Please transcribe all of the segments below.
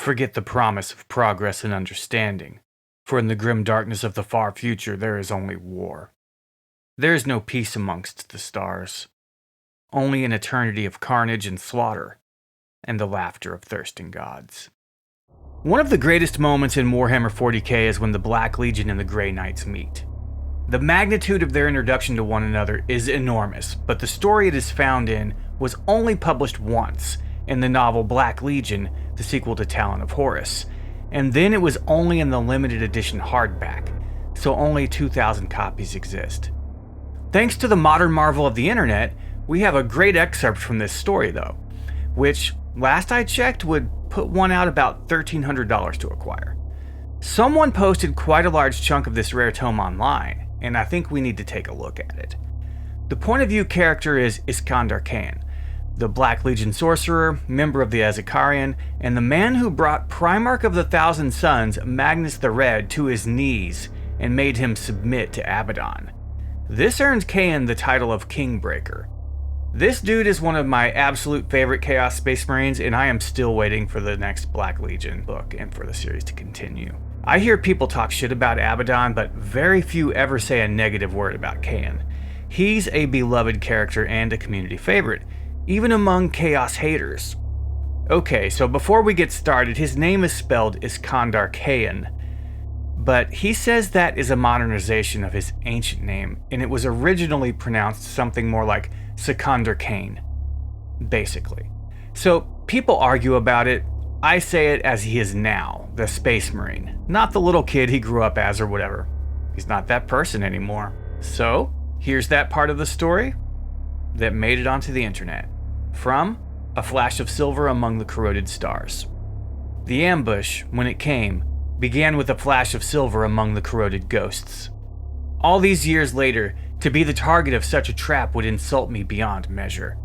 Forget the promise of progress and understanding, for in the grim darkness of the far future there is only war. There is no peace amongst the stars, only an eternity of carnage and slaughter, and the laughter of thirsting gods. One of the greatest moments in Warhammer 40k is when the Black Legion and the Grey Knights meet. The magnitude of their introduction to one another is enormous, but the story it is found in was only published once, in the novel Black Legion, the sequel to Talon of Horus, and then it was only in the limited edition hardback, so only 2,000 copies exist. Thanks to the modern marvel of the internet, we have a great excerpt from this story though, which, last I checked, would put one out about $1,300 to acquire. Someone posted quite a large chunk of this rare tome online, and I think we need to take a look at it. The point of view character is Iskandar Khayon, the Black Legion sorcerer, member of the Azakarian, and the man who brought Primarch of the Thousand Suns, Magnus the Red, to his knees and made him submit to Abaddon. This earns Khayon the title of Kingbreaker. This dude is one of my absolute favorite Chaos Space Marines, and I am still waiting for the next Black Legion book and for the series to continue. I hear people talk shit about Abaddon, but very few ever say a negative word about Khayon. He's a beloved character and a community favorite, even among Chaos haters. Okay, so before we get started, his name is spelled Iskandar Khayon, but he says that is a modernization of his ancient name, and it was originally pronounced something more like Sikandar Khayn, basically. So people argue about it. I say it as he is now, the Space Marine, not the little kid he grew up as or whatever. He's not that person anymore. So here's that part of the story that made it onto the internet. From A Flash of Silver Among the Corroded Stars. The ambush, when it came, began with a flash of silver among the corroded ghosts. All these years later, to be the target of such a trap would insult me beyond measure.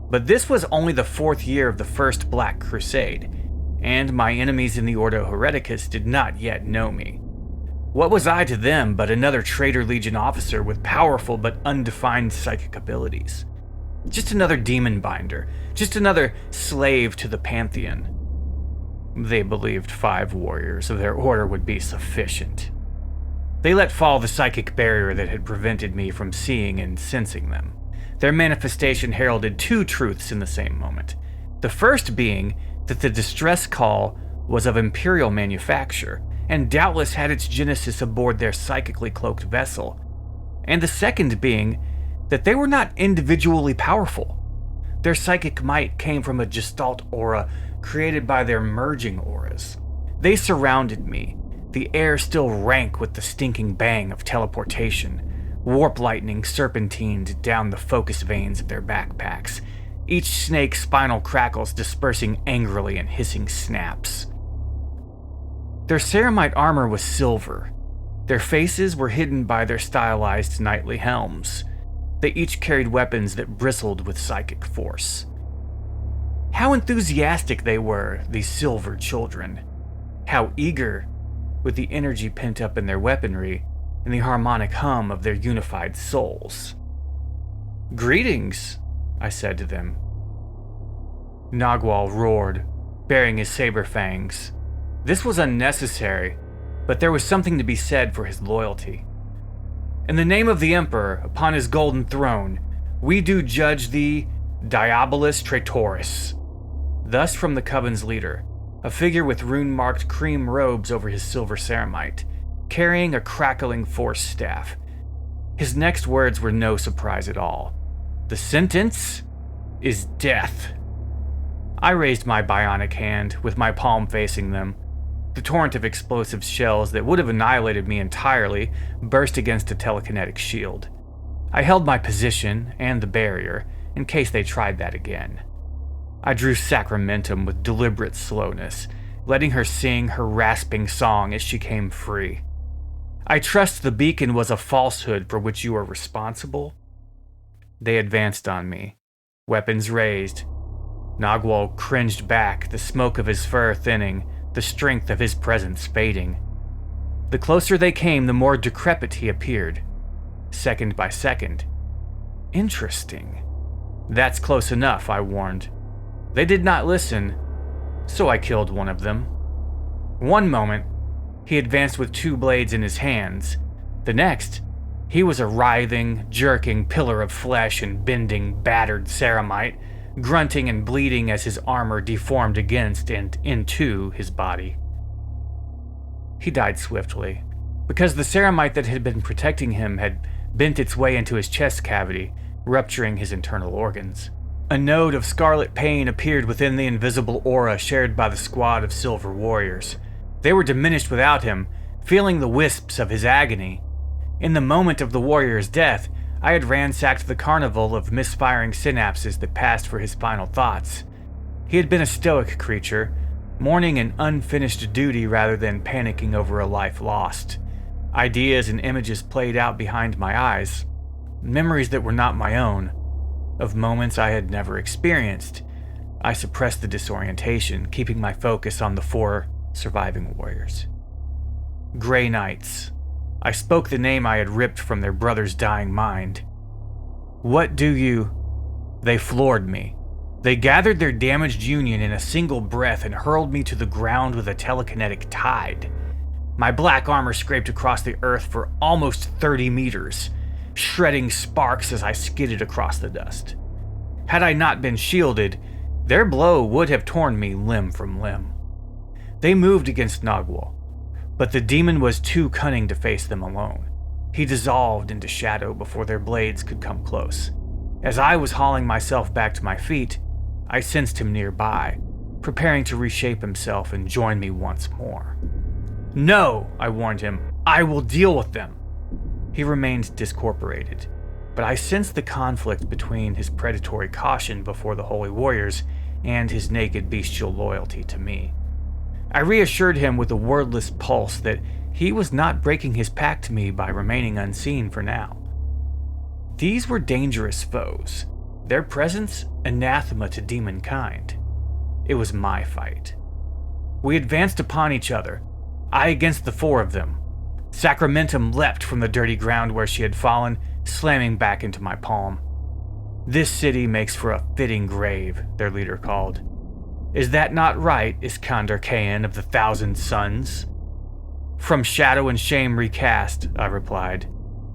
But this was only the 4th year of the First Black Crusade, and my enemies in the Ordo Hereticus did not yet know me. What was I to them but another traitor Legion officer with powerful but undefined psychic abilities? Just another demon binder, just another slave to the Pantheon. They believed 5 warriors of their order would be sufficient. They let fall the psychic barrier that had prevented me from seeing and sensing them. Their manifestation heralded 2 truths in the same moment. The first being that the distress call was of Imperial manufacture, and doubtless had its genesis aboard their psychically cloaked vessel. And the second being that they were not individually powerful. Their psychic might came from a gestalt aura created by their merging auras. They surrounded me, the air still rank with the stinking bang of teleportation. Warp lightning serpentined down the focus veins of their backpacks, each snake's spinal crackles dispersing angrily in hissing snaps. Their ceramite armor was silver. Their faces were hidden by their stylized knightly helms. They each carried weapons that bristled with psychic force. How enthusiastic they were, these silver children. How eager, with the energy pent up in their weaponry and the harmonic hum of their unified souls. "Greetings," I said to them. Nagwal roared, baring his saber fangs. This was unnecessary, but there was something to be said for his loyalty. "In the name of the Emperor, upon his golden throne, we do judge thee Diabolus Traitoris." Thus from the Coven's leader, a figure with rune-marked cream robes over his silver ceramite, carrying a crackling force staff. His next words were no surprise at all. "The sentence is death." I raised my bionic hand, with my palm facing them. The torrent of explosive shells that would have annihilated me entirely burst against a telekinetic shield. I held my position and the barrier in case they tried that again. I drew Sacramentum with deliberate slowness, letting her sing her rasping song as she came free. "I trust the beacon was a falsehood for which you are responsible." They advanced on me, weapons raised. Nagwal cringed back, the smoke of his fur thinning, the strength of his presence fading. The closer they came, the more decrepit he appeared, second by second. Interesting. "That's close enough," I warned. They did not listen, so I killed one of them, One moment, he advanced with 2 blades in his hands. The next, he was a writhing, jerking pillar of flesh and bending, battered ceramite, grunting and bleeding as his armor deformed against and into his body. He died swiftly, because the ceramite that had been protecting him had bent its way into his chest cavity, rupturing his internal organs. A node of scarlet pain appeared within the invisible aura shared by the squad of silver warriors. They were diminished without him, feeling the wisps of his agony. In the moment of the warrior's death, I had ransacked the carnival of misfiring synapses that passed for his final thoughts. He had been a stoic creature, mourning an unfinished duty rather than panicking over a life lost. Ideas and images played out behind my eyes, memories that were not my own, of moments I had never experienced. I suppressed the disorientation, keeping my focus on the 4 surviving warriors. Grey Knights. I spoke the name I had ripped from their brother's dying mind. What do you... They floored me. They gathered their damaged union in a single breath and hurled me to the ground with a telekinetic tide. My black armor scraped across the earth for almost 30 meters, shredding sparks as I skidded across the dust. Had I not been shielded, their blow would have torn me limb from limb. They moved against Nagwal, but the demon was too cunning to face them alone. He dissolved into shadow before their blades could come close. As I was hauling myself back to my feet, I sensed him nearby, preparing to reshape himself and join me once more. No, I warned him. I will deal with them. He remained discorporated, but I sensed the conflict between his predatory caution before the holy warriors and his naked bestial loyalty to me. I reassured him with a wordless pulse that he was not breaking his pact to me by remaining unseen for now. These were dangerous foes, their presence anathema to demon kind. It was my fight. We advanced upon each other, I against the 4 of them. Sacramentum leapt from the dirty ground where she had fallen, slamming back into my palm. This city makes for a fitting grave, their leader called. Is that not right, Iskandar Khayon of the 1,000 Suns? From shadow and shame recast, I replied.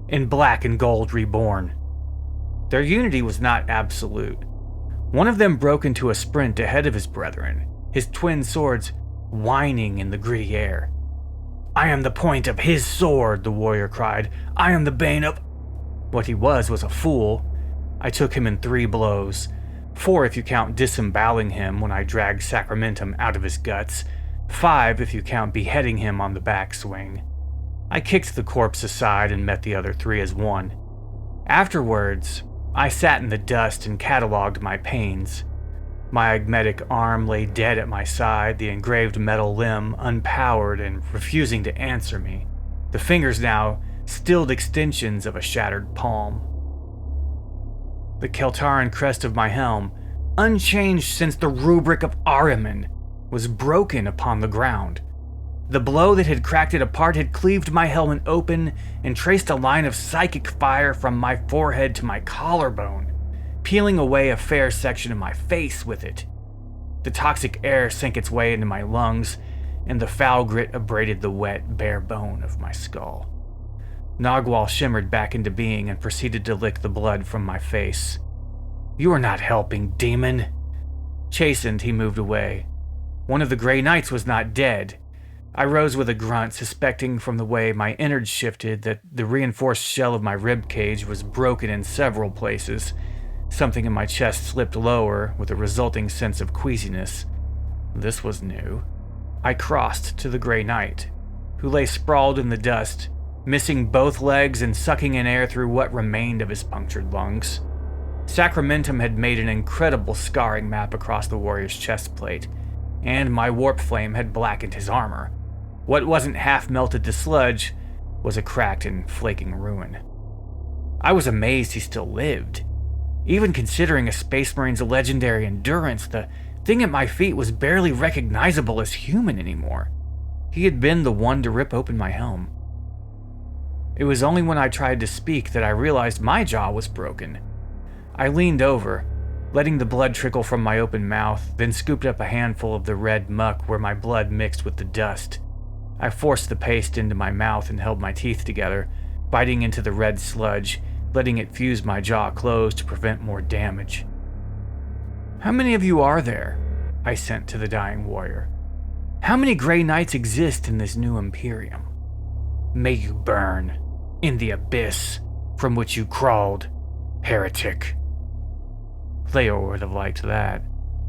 In black and gold reborn. Their unity was not absolute. One of them broke into a sprint ahead of his brethren, his twin swords whining in the gritty air. I am the point of his sword, the warrior cried. I am the bane of... What he was a fool. I took him in 3 blows. 4 if you count disemboweling him when I dragged Sacramentum out of his guts. 5 if you count beheading him on the backswing. I kicked the corpse aside and met the other 3 as one. Afterwards, I sat in the dust and cataloged my pains. My agmetic arm lay dead at my side, the engraved metal limb unpowered and refusing to answer me. The fingers now stilled extensions of a shattered palm. The Keltaran crest of my helm, unchanged since the rubric of Ahriman, was broken upon the ground. The blow that had cracked it apart had cleaved my helmet open and traced a line of psychic fire from my forehead to my collarbone, peeling away a fair section of my face with it. The toxic air sank its way into my lungs, and the foul grit abraded the wet, bare bone of my skull. Nagwal shimmered back into being and proceeded to lick the blood from my face. You are not helping, demon. Chastened, he moved away. One of the Grey Knights was not dead. I rose with a grunt, suspecting from the way my innards shifted that the reinforced shell of my rib cage was broken in several places. Something in my chest slipped lower, with a resulting sense of queasiness. This was new. I crossed to the Grey Knight, who lay sprawled in the dust, missing both legs and sucking in air through what remained of his punctured lungs. Sacramentum had made an incredible scarring map across the warrior's chest plate, and my warp flame had blackened his armor. What wasn't half melted to sludge was a cracked and flaking ruin. I was amazed he still lived. Even considering a Space Marine's legendary endurance, the thing at my feet was barely recognizable as human anymore. He had been the one to rip open my helm. It was only when I tried to speak that I realized my jaw was broken. I leaned over, letting the blood trickle from my open mouth, then scooped up a handful of the red muck where my blood mixed with the dust. I forced the paste into my mouth and held my teeth together, biting into the red sludge, letting it fuse my jaw closed to prevent more damage. "How many of you are there?" I sent to the dying warrior. "How many Grey Knights exist in this new Imperium? May you burn in the abyss from which you crawled, heretic." Leor would have liked that.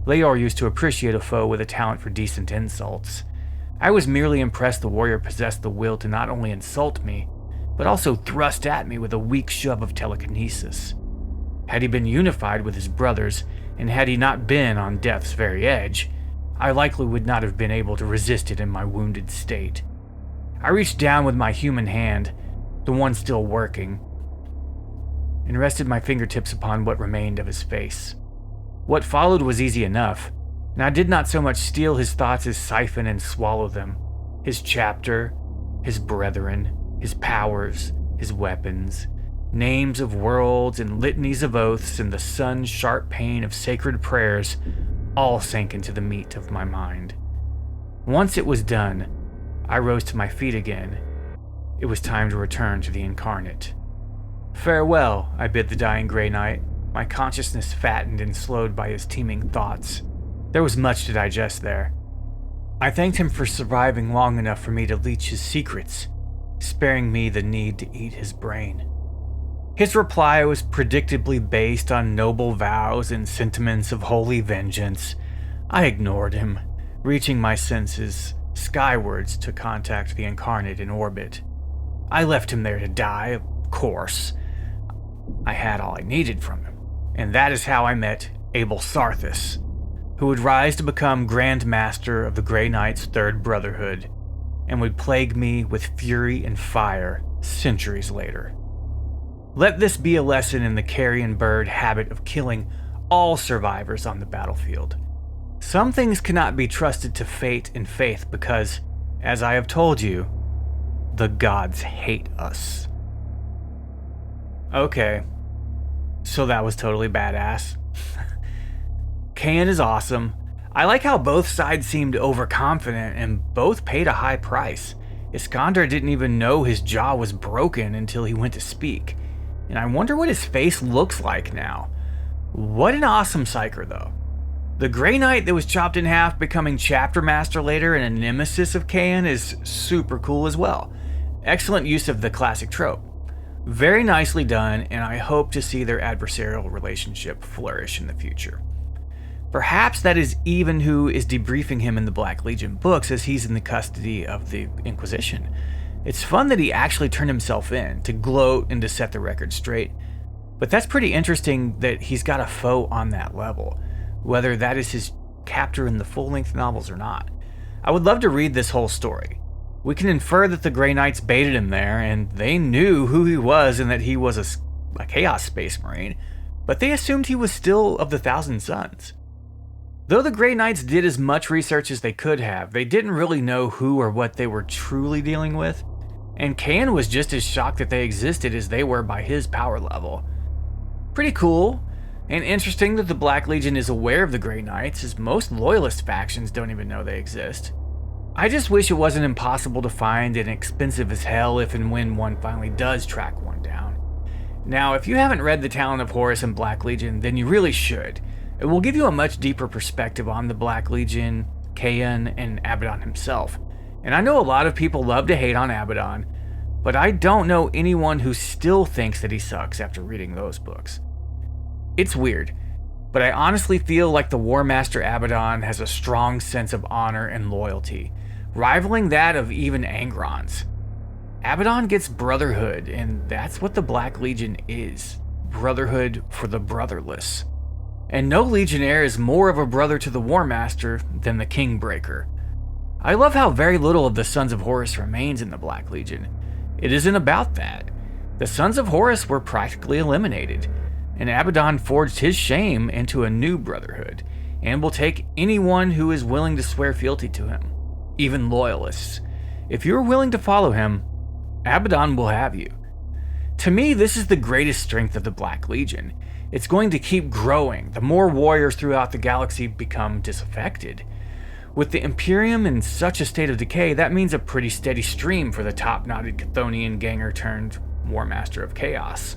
Leor used to appreciate a foe with a talent for decent insults. I was merely impressed the warrior possessed the will to not only insult me, but also thrust at me with a weak shove of telekinesis. Had he been unified with his brothers, and had he not been on death's very edge, I likely would not have been able to resist it in my wounded state. I reached down with my human hand, the one still working, and rested my fingertips upon what remained of his face. What followed was easy enough, and I did not so much steal his thoughts as siphon and swallow them. His chapter, his brethren, his powers, his weapons, names of worlds and litanies of oaths and the sun's sharp pain of sacred prayers all sank into the meat of my mind. Once it was done, I rose to my feet again. It was time to return to the incarnate. "Farewell," I bid the dying Grey Knight, my consciousness fattened and slowed by his teeming thoughts. There was much to digest there. I thanked him for surviving long enough for me to leech his secrets, sparing me the need to eat his brain. His reply was predictably based on noble vows and sentiments of holy vengeance. I ignored him, reaching my senses skywards to contact the incarnate in orbit. I left him there to die, of course. I had all I needed from him, and that is how I met Abel Sarthis, who would rise to become Grand Master of the Grey Knights' Third Brotherhood, and would plague me with fury and fire centuries later. Let this be a lesson in the carrion bird habit of killing all survivors on the battlefield. Some things cannot be trusted to fate and faith because, as I have told you, the gods hate us. Okay, so that was totally badass. Khayon is awesome. I like how both sides seemed overconfident and both paid a high price. Iskandar didn't even know his jaw was broken until he went to speak. And I wonder what his face looks like now. What an awesome psyker, though. The Grey Knight that was chopped in half becoming chapter master later and a nemesis of Khayon is super cool as well. Excellent use of the classic trope. Very nicely done, and I hope to see their adversarial relationship flourish in the future. Perhaps that is even who is debriefing him in the Black Legion books, as he's in the custody of the Inquisition. It's fun that he actually turned himself in to gloat and to set the record straight, but that's pretty interesting that he's got a foe on that level, whether that is his captor in the full-length novels or not. I would love to read this whole story. We can infer that the Grey Knights baited him there, and they knew who he was and that he was a Chaos Space Marine, but they assumed he was still of the Thousand Sons. Though the Grey Knights did as much research as they could have, they didn't really know who or what they were truly dealing with, and Khayon was just as shocked that they existed as they were by his power level. Pretty cool, and interesting that the Black Legion is aware of the Grey Knights, as most loyalist factions don't even know they exist. I just wish it wasn't impossible to find and expensive as hell if and when one finally does track one down. Now, if you haven't read The Talent of Horus and Black Legion, then you really should. It will give you a much deeper perspective on the Black Legion, Khayon, and Abaddon himself. And I know a lot of people love to hate on Abaddon, but I don't know anyone who still thinks that he sucks after reading those books. It's weird, but I honestly feel like the War Master Abaddon has a strong sense of honor and loyalty, rivaling that of even Angron's. Abaddon gets brotherhood, and that's what the Black Legion is. Brotherhood for the brotherless. And no Legionnaire is more of a brother to the War Master than the Kingbreaker. I love how very little of the Sons of Horus remains in the Black Legion. It isn't about that. The Sons of Horus were practically eliminated, and Abaddon forged his shame into a new brotherhood, and will take anyone who is willing to swear fealty to him, even loyalists. If you're willing to follow him, Abaddon will have you. To me, this is the greatest strength of the Black Legion. It's going to keep growing. The more warriors throughout the galaxy become disaffected. With the Imperium in such a state of decay, that means a pretty steady stream for the top-knotted Chthonian ganger turned War Master of Chaos.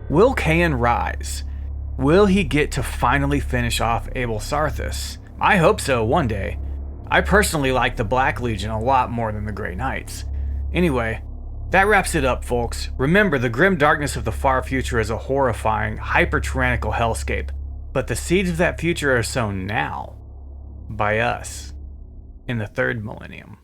Will Khayon rise? Will he get to finally finish off Abel Sarthas? I hope so one day. I personally like the Black Legion a lot more than the Grey Knights. Anyway, that wraps it up, folks. Remember, the grim darkness of the far future is a horrifying, hyper-tyrannical hellscape, but the seeds of that future are sown now by us in the third millennium.